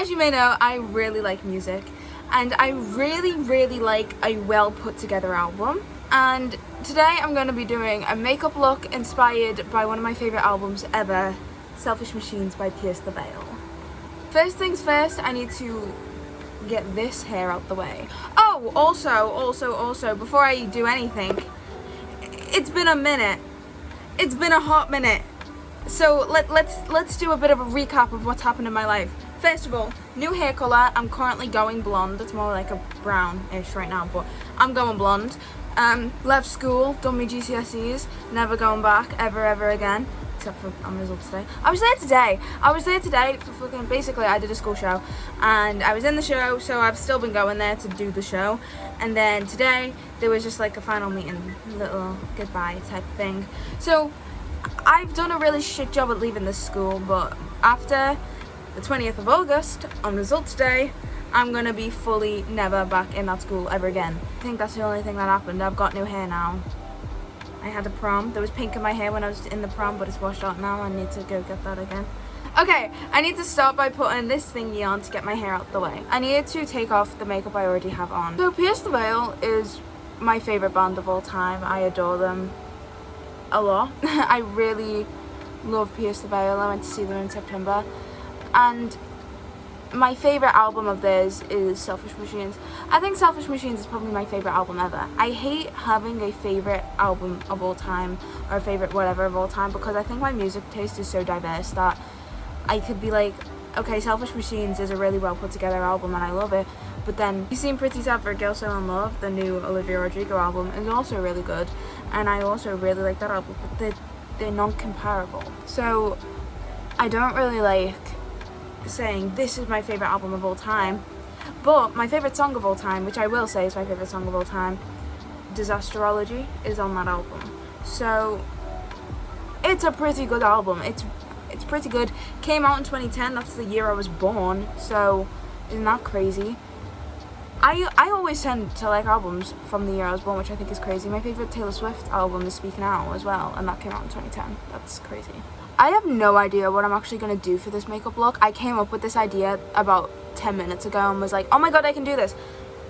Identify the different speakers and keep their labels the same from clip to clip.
Speaker 1: As you may know, I really like music, and I really like a well put together album. And today I'm going to be doing a makeup look inspired by one of my favourite albums ever, Selfish Machines by Pierce the Veil. First things first, I need to get this hair out the way. Oh, also, before I do anything, it's been a minute. It's been a hot minute. So let's do a bit of a recap of what's happened in my life. First of all, new hair colour. I'm currently going blonde. It's more like a brownish right now, but I'm going blonde. Left school, done my GCSEs, never going back ever again. Except for on results today. I was there today for fucking, basically I did a school show and I was in the show, so I've still been going there to do the show. And then today there was just like a final meeting, little goodbye type thing. So I've done a really shit job at leaving this school, but after the 20th of August on results day, I'm gonna be fully never back in that school ever again. I think that's the only thing that happened. I've got new hair now. I had a prom. There was pink in my hair when I was in the prom, but it's washed out now. I need to go get that again. Okay, I need to start by putting this thingy on to get my hair out the way. I needed to take off the makeup I already have on. So Pierce the Veil is my favourite band of all time. I adore them a lot. I really love Pierce the Veil. I went to see them in September. And my favourite album of theirs is Selfish Machines. I think Selfish Machines is probably my favourite album ever. I hate having a favourite album of all time or a favourite whatever of all time, because I think my music taste is so diverse that I could be like, okay, Selfish Machines is a really well put together album and I love it, but then You Seem Pretty Sad for a Girl So In Love, the new Olivia Rodrigo album, is also really good, and I also really like that album, but they're non-comparable. So I don't really like saying this is my favorite album of all time, but my favorite song of all time, which I will say is my favorite song of all time, Disasterology, is on that album. So it's a pretty good album. It's pretty good. Came out in 2010. That's the year I was born. So isn't that crazy? I always tend to like albums from the year I was born, which I think is crazy. My favorite Taylor Swift album is Speak Now as well, and that came out in 2010. That's crazy. I have no idea what I'm actually going to do for this makeup look. I came up with this idea about 10 minutes ago and was like, oh my god, I can do this.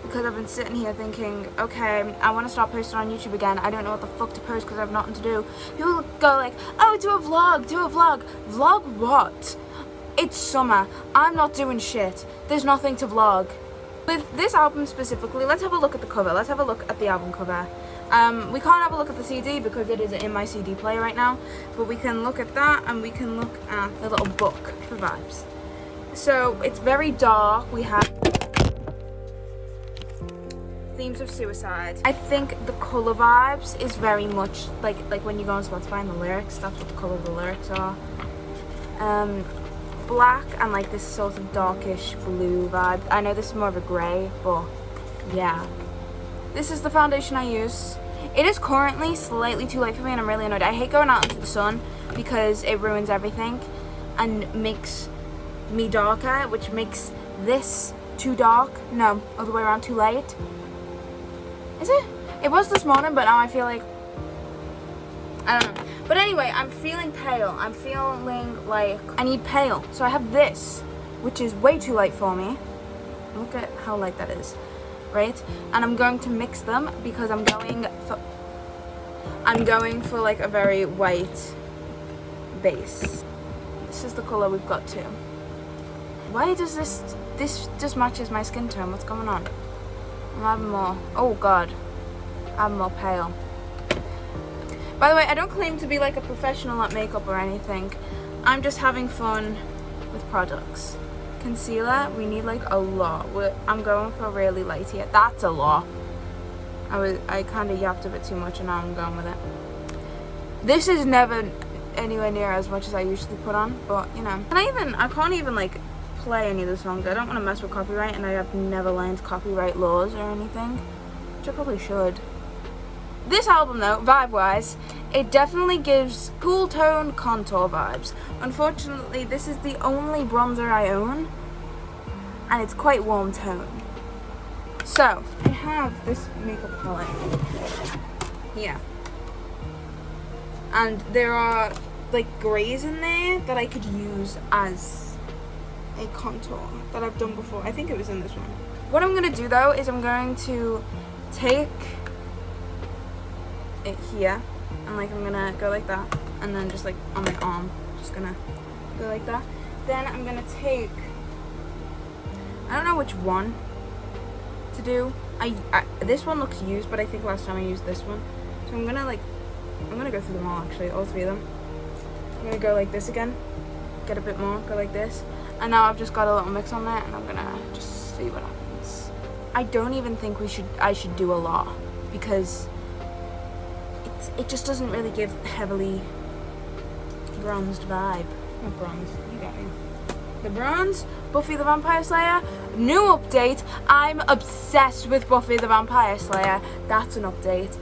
Speaker 1: Because I've been sitting here thinking, okay, I want to start posting on YouTube again. I don't know what the fuck to post because I have nothing to do. People go like, oh, do a vlog. Vlog what? It's summer. I'm not doing shit. There's nothing to vlog. With this album specifically, let's have a look at the cover. Let's have a look at the album cover. We can't have a look at the CD because it is in my CD player right now, but we can look at that and we can look at the little book for vibes. So it's very dark. We have themes of suicide. I think the color vibes is very much like when you go on Spotify and the lyrics, that's what the color of the lyrics are. Black and like this sort of darkish blue vibe. I know this is more of a grey, but yeah. This is the foundation I use. It is currently slightly too late for me and I'm really annoyed. I hate going out into the sun because it ruins everything and makes me darker, which makes this too dark. No, other way around, too late. Is it? It was this morning, but now I feel like, I don't know. But anyway, I'm feeling pale. I'm feeling like I need pale. So I have this, which is way too light for me. Look at how light that is. Right, and I'm going to mix them because I'm going for like a very white base. This is the color we've got too. Why does this just matches my skin tone? What's going on? I'm having more. Oh god, I'm more pale. By the way, I don't claim to be like a professional at makeup or anything. I'm just having fun with products. Concealer, we need like a lot. I'm going for really light here. That's a lot. I kind of yapped a bit too much and now I'm going with it. This is never anywhere near as much as I usually put on, but you know. I can't even like play any of the songs. I don't want to mess with copyright, and I have never learned copyright laws or anything, which I probably should. This album though, vibe-wise, it definitely gives cool tone contour vibes. Unfortunately, this is the only bronzer I own, and it's quite warm tone. So, I have this makeup palette here. And there are like greys in there that I could use as a contour that I've done before. I think it was in this one. What I'm going to do though is I'm going to take it here and like I'm going to go like that, and then just like on my arm, just going to go like that. Then I'm going to take, I don't know which one to do. This one looks used, but I think last time I used this one. So I'm gonna go through them all actually, all three of them. I'm gonna go like this again, get a bit more, go like this. And now I've just got a little mix on there, and I'm gonna just see what happens. I don't even think I should do a lot, because it just doesn't really give heavily bronzed vibe. Not bronze, you got me. The bronze, Buffy the Vampire Slayer, new update. I'm obsessed with Buffy the Vampire Slayer. That's an update.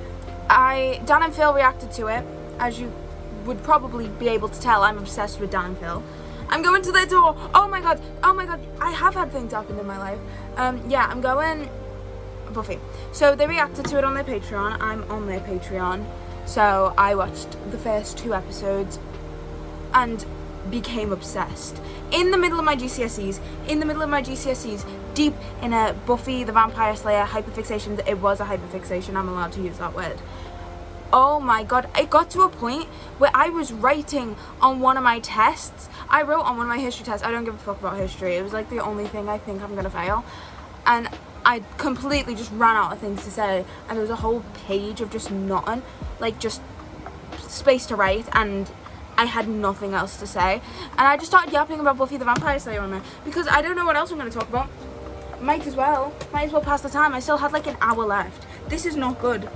Speaker 1: Dan and Phil reacted to it. As you would probably be able to tell, I'm obsessed with Dan and Phil. I'm going to their door. Oh my god, I have had things happen in my life. Yeah, I'm going Buffy. So they reacted to it on their Patreon. I'm on their Patreon. So I watched the first 2 episodes and became obsessed. In the middle of my GCSEs, deep in a Buffy the Vampire Slayer hyperfixation. It was a hyperfixation, I'm allowed to use that word. Oh my god, it got to a point where I was writing on one of my tests. I wrote on one of my history tests. I don't give a fuck about history. It was like the only thing I think I'm gonna fail. And I completely just ran out of things to say. And there was a whole page of just nothing. Like just space to write, and I had nothing else to say. And I just started yapping about Buffy the Vampire Slayer on there, because I don't know what else I'm gonna talk about. Might as well pass the time. I still had like an hour left. This is not good.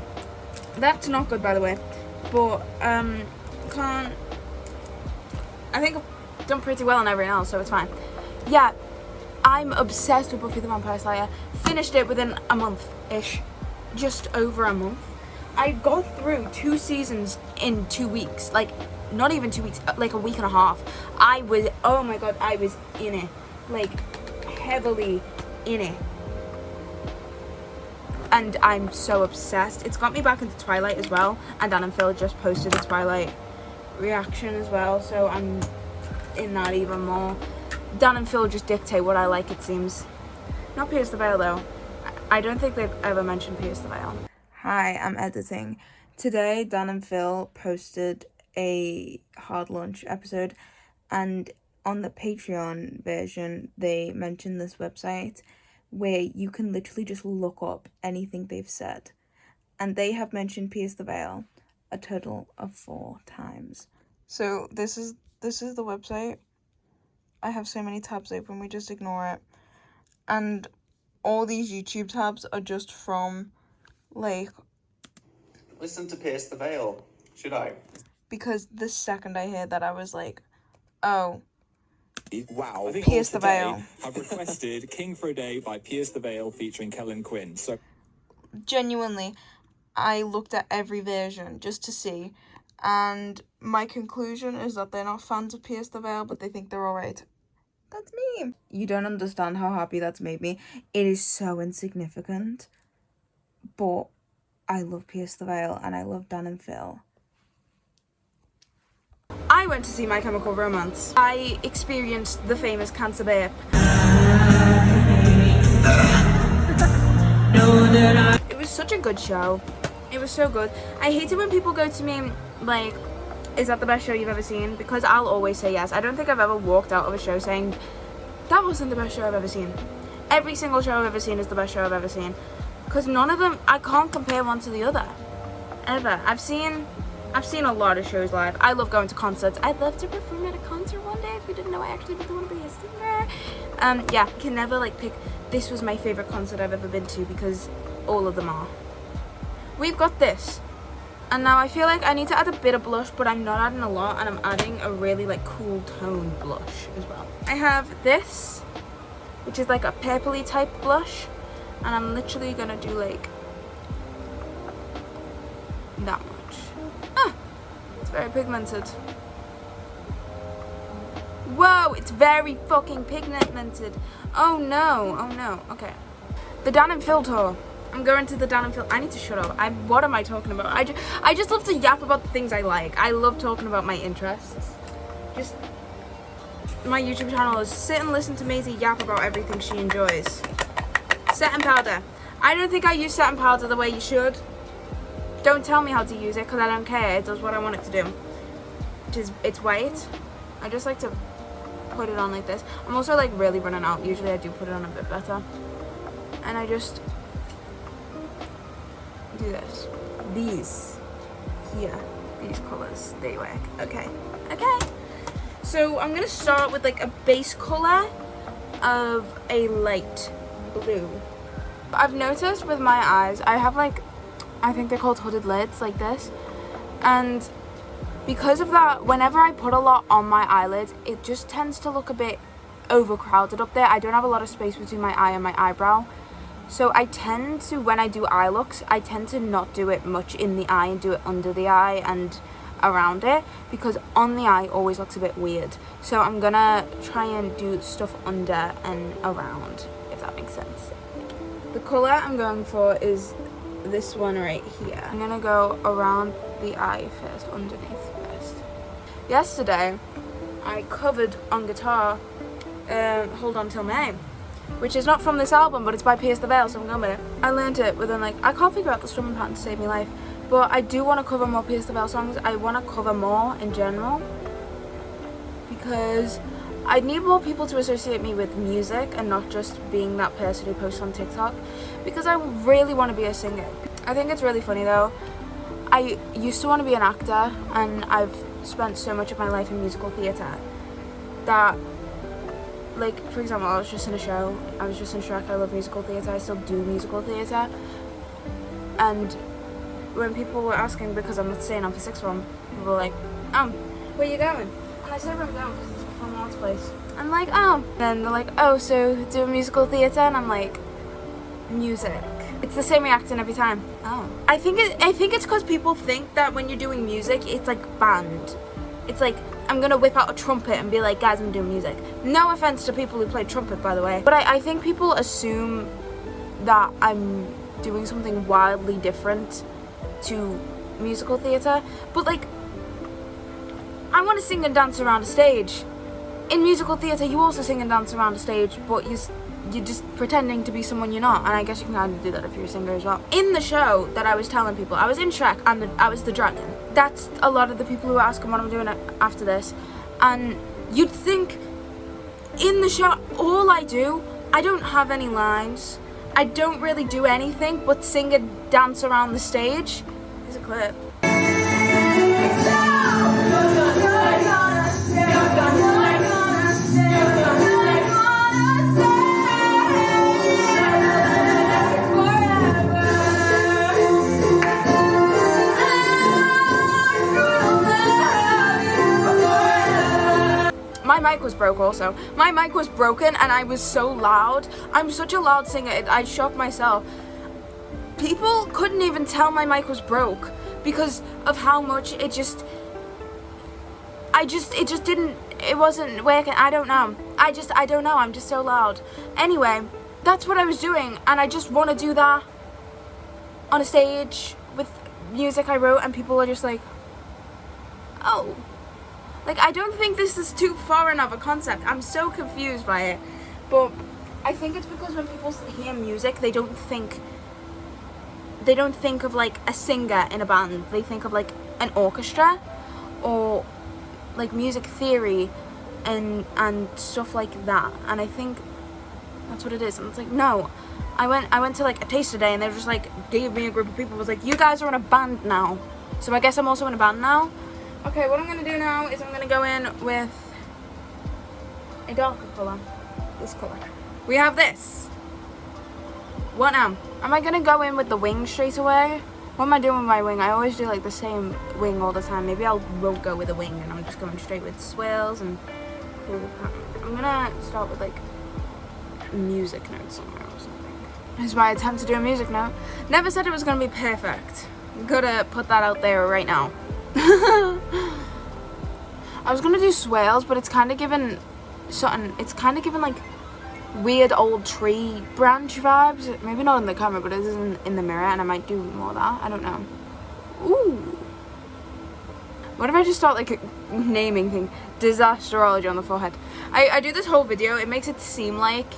Speaker 1: That's not good, by the way. But I think I've done pretty well on everything else, so it's fine. Yeah, I'm obsessed with Buffy the Vampire Slayer. Finished it within a month-ish. Just over a month. I got through 2 seasons in 2 weeks. Like, not even 2 weeks, like a week and a half. Oh my god, I was in it. Like, heavily in it. And I'm so obsessed. It's got me back into Twilight as well. And Dan and Phil just posted a Twilight reaction as well, so I'm in that even more. Dan and Phil just dictate what I like, it seems. Not Pierce the Veil though. I don't think they've ever mentioned Pierce the Veil. Hi, I'm editing. Today, Dan and Phil posted a Hard Lunch episode, and on the Patreon version, they mentioned this website where you can literally just look up anything they've said. And they have mentioned Pierce the Veil a total of 4 times. So this is the website. I have so many tabs open, we just ignore it. And all these YouTube tabs are just from, like...
Speaker 2: Listen to Pierce the Veil, should I?
Speaker 1: Because the second I heard that, I was like, oh...
Speaker 3: Wow.
Speaker 1: Pierce the Veil.
Speaker 3: I've requested King for a Day by Pierce the Veil featuring Kellen Quinn. So
Speaker 1: genuinely, I looked at every version just to see, and my conclusion is that they're not fans of Pierce the Veil, but they think they're alright. That's me. You don't understand how happy that's made me. It is so insignificant, but I love Pierce the Veil and I love Dan and Phil. I went to see My Chemical Romance. I experienced the famous Cancer Babe. It was such a good show. It was so good. I hate it when people go to me like, is that the best show you've ever seen? Because I'll always say yes. I don't think I've ever walked out of a show saying, that wasn't the best show I've ever seen. Every single show I've ever seen is the best show I've ever seen. Because none of them, I can't compare one to the other. Ever. I've seen a lot of shows live. I love going to concerts. I'd love to perform at a concert one day. If you didn't know, I actually really want to be a singer. Yeah, can never like pick, this was my favorite concert I've ever been to, because all of them are. We've got this. And now I feel like I need to add a bit of blush, but I'm not adding a lot, and I'm adding a really like cool tone blush as well. I have this, which is like a purpley type blush, and I'm literally gonna do like that much. It's very pigmented. Whoa, it's very fucking pigmented. Oh no, okay. The Dan and Phil tour. I'm going to the Dan and Phil. I need to shut up. What am I talking about? I just love to yap about the things I like. I love talking about my interests. Just my YouTube channel is sit and listen to Maisie yap about everything she enjoys. Setting powder. I don't think I use setting powder the way you should. Don't tell me how to use it because I don't care. It does what I want it to do. Which is, it's white. I just like to put it on like this. I'm also like really running out. Usually I do put it on a bit better. And I just do this. These here, these colours, they work. Okay. So I'm gonna start with like a base colour of a light blue. I've noticed with my eyes, I have like, I think they're called hooded lids like this. And because of that, whenever I put a lot on my eyelids, it just tends to look a bit overcrowded up there. I don't have a lot of space between my eye and my eyebrow. So I tend to, when I do eye looks, I tend to not do it much in the eye and do it under the eye and around it, because on the eye always looks a bit weird. So I'm gonna try and do stuff under and around, if that makes sense. The colour I'm going for is this one right here. I'm gonna go around the eye first, underneath first. Yesterday, I covered on guitar Hold On Till May, which is not from this album, but it's by Pierce the Veil, so I'm going with it. I learned it within like, I can't figure out the strumming pattern to save me life, but I do want to cover more Pierce the Veil songs. I want to cover more in general, because I need more people to associate me with music and not just being that person who posts on TikTok, because I really want to be a singer. I think it's really funny though. I used to want to be an actor, and I've spent so much of my life in musical theatre that, like, for example, I was just in a show. I was just in Shrek. I love musical theatre. I still do musical theatre. And when people were asking, because I'm not staying on for sixth form, people were like, where you going? And I said where I'm going because it's a performing arts place. I'm like, And they're like, oh, so do musical theatre? And I'm like, music. It's the same reaction every time. Oh. I think it's because people think that when you're doing music, it's like band. It's like, I'm gonna whip out a trumpet and be like, guys, I'm doing music. No offense to people who play trumpet, by the way. But I think people assume that I'm doing something wildly different to musical theatre. But like, I want to sing and dance around a stage. In musical theatre, you also sing and dance around a stage, but you're just pretending to be someone you're not. And I guess you can kind of do that if you're a singer as well. In the show that I was telling people, I was in Shrek and I was the dragon. That's a lot of the people who are asking what I'm doing after this. And you'd think in the show, all I don't have any lines. I don't really do anything but sing and dance around the stage. Here's a clip. My mic was broke also. My mic was broken and I was so loud. I'm such a loud singer, I shocked myself. People couldn't even tell my mic was broke because of how much it wasn't working. I don't know. I don't know, I'm just so loud. Anyway, that's what I was doing, and I just want to do that on a stage with music I wrote, and people are just like, oh. Like, I don't think this is too foreign of a concept. I'm so confused by it. But I think it's because when people hear music, they don't think of like a singer in a band. They think of like an orchestra or like music theory and stuff like that. And I think that's what it is. And it's like, no. I went to like a taste today, and they just like gave me a group of people, was like, you guys are in a band now. So I guess I'm also in a band now. Okay, what I'm going to do now is I'm going to go in with a darker colour. This colour. We have this. What now? Am I going to go in with the wing straight away? What am I doing with my wing? I always do like the same wing all the time. Maybe I won't go with a wing and I'm just going straight with swirls and cool pattern. I'm going to start with like music notes somewhere or something. This is my attempt to do a music note. Never said it was going to be perfect. I'm going to put that out there right now. I was gonna do swirls, but it's kind of given something. It's kind of given like weird old tree branch vibes. Maybe not in the camera, but it is in the mirror, and I might do more of that. I don't know. Ooh. What if I just start like naming things? Disasterology on the forehead. I do this whole video. It makes it seem like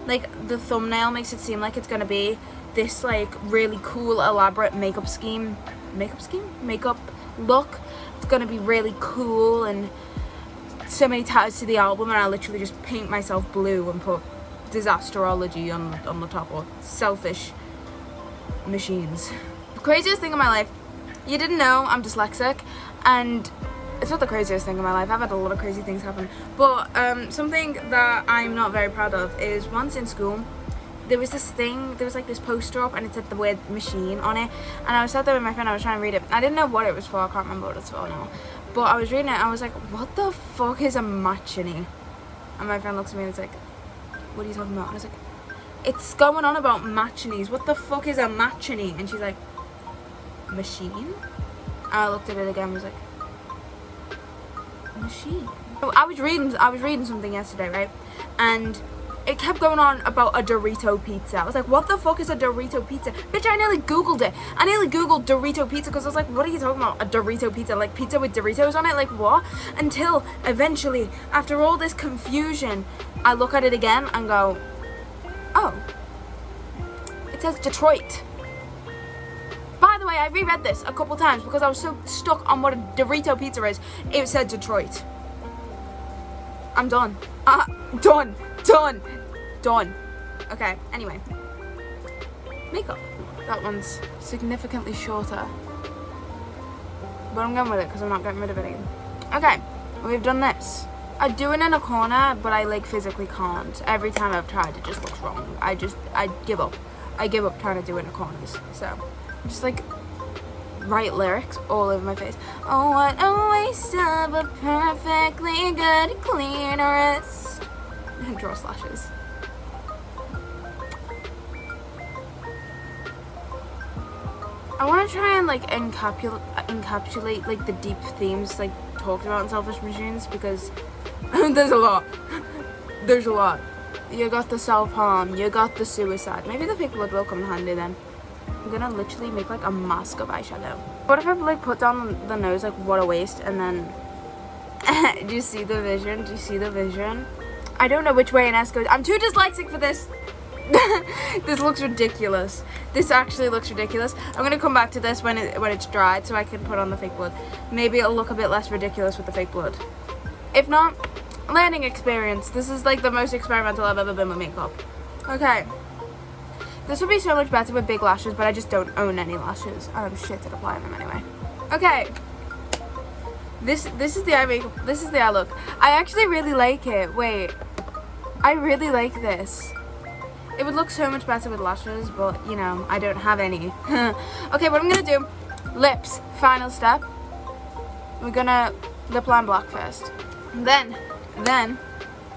Speaker 1: the thumbnail makes it seem like it's gonna be this like really cool elaborate makeup look. It's gonna be really cool and so many tags to the album, and I literally just paint myself blue and put Disasterology on the top, or Selfish Machines. The craziest thing in my life, you didn't know I'm dyslexic, and it's not the craziest thing in my life. I've had a lot of crazy things happen, but something that I'm not very proud of is once in school there was like this poster up and it said the word machine on it, and I was sat there with my friend, I was trying to read it. I didn't know what it was for, I can't remember what it's for now, but I was reading it, I was like, what the fuck is a machine? And my friend looks at me and it's like, what are you talking about? And I was like, it's going on about machines. What the fuck is a machine? And she's like, machine? And I looked at it again and was like, machine. So I was reading something yesterday, right? And it kept going on about a Dorito pizza. I was like, what the fuck is a Dorito pizza? Bitch, I nearly Googled it. I nearly Googled Dorito pizza because I was like, what are you talking about? A Dorito pizza? Like pizza with Doritos on it? Like what? Until eventually, after all this confusion, I look at it again and go, oh, it says Detroit. By the way, I reread this a couple times because I was so stuck on what a Dorito pizza is. It said Detroit. I'm done. Done. Okay, anyway. Makeup. That one's significantly shorter. But I'm going with it because I'm not getting rid of it again. Okay, we've done this. I do it in a corner, but I like physically can't. Every time I've tried, it just looks wrong. I give up. I give up trying to do it in corners. So, just like write lyrics all over my face. Oh, what a waste of a perfectly good clitoris. And draw slashes. I want to try and like encapsulate like the deep themes like talked about in Selfish Machines, because there's a lot. You got the self-harm, you got the suicide. Maybe the fake blood will come in handy then. I'm gonna literally make like a mask of eyeshadow. What if I like put down the nose like what a waste, and then do you see the vision? I don't know which way an S goes. I'm too dyslexic for this. This looks ridiculous. This actually looks ridiculous. I'm gonna come back to this when it's dried so I can put on the fake blood. Maybe it'll look a bit less ridiculous with the fake blood. If not, learning experience. This is like the most experimental I've ever been with makeup. Okay. This would be so much better with big lashes, but I just don't own any lashes. And I'm shit at applying them anyway. Okay. This is the eye makeup. This is the eye look. I actually really like it. Wait. I really like this. It would look so much better with lashes, but you know, I don't have any. Okay, what I'm gonna do, lips, final step. We're gonna lip line black first. Then,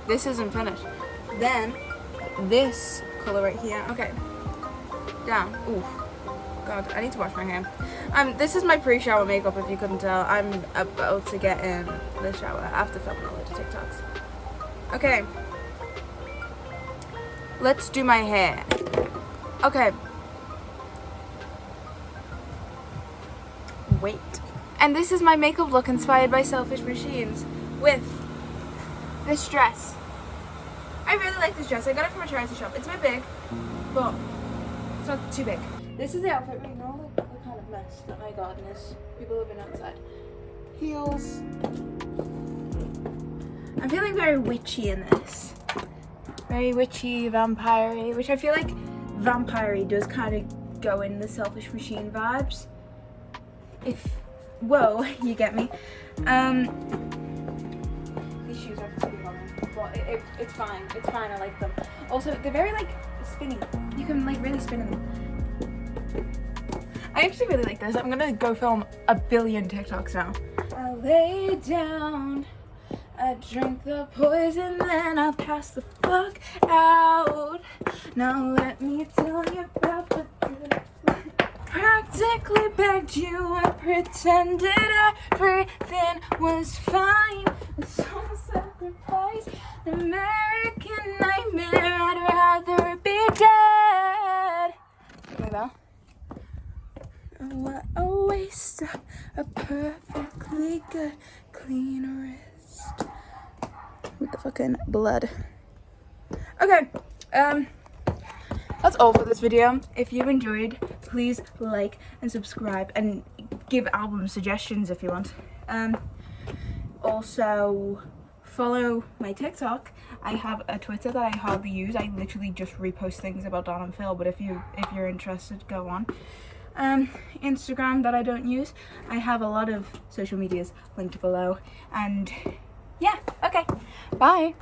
Speaker 1: this isn't finished. Then, this color right here. Okay, down. Ooh, God, I need to wash my hair. This is my pre-shower makeup, if you couldn't tell. I'm about to get in the shower after filming a load of TikToks. Okay. Let's do my hair. Okay. Wait. And this is my makeup look inspired by Selfish Machines with this dress. I really like this dress. I got it from a charity shop. It's a bit big, but it's not too big. This is the outfit right now. The kind of mess that my garden is. People have been outside. Heels. I'm feeling very witchy in this. Very witchy, vampire-y, which I feel like vampire-y does kind of go in the Selfish Machine vibes. Whoa, you get me. These shoes are pretty boring, but it's fine. It's fine, I like them. Also, they're very like spinny. You can like really spin in them. I actually really like this. I'm gonna go film a billion TikToks now. I lay down. I drink the poison, then I pass the fuck out. Now let me tell you about the good. Practically begged you and pretended everything was fine. A soul sacrifice, an American nightmare. I'd rather be dead. Okay, well. What a waste of a perfectly really good clean wrist with the fucking blood. Okay, that's all for this video. If you enjoyed, please like and subscribe and give album suggestions if you want. Also follow my TikTok. I have a Twitter that I hardly use. I literally just repost things about Don and Phil, but if you're interested, go on. Instagram that I don't use. I have a lot of social medias linked below, and yeah, okay, bye.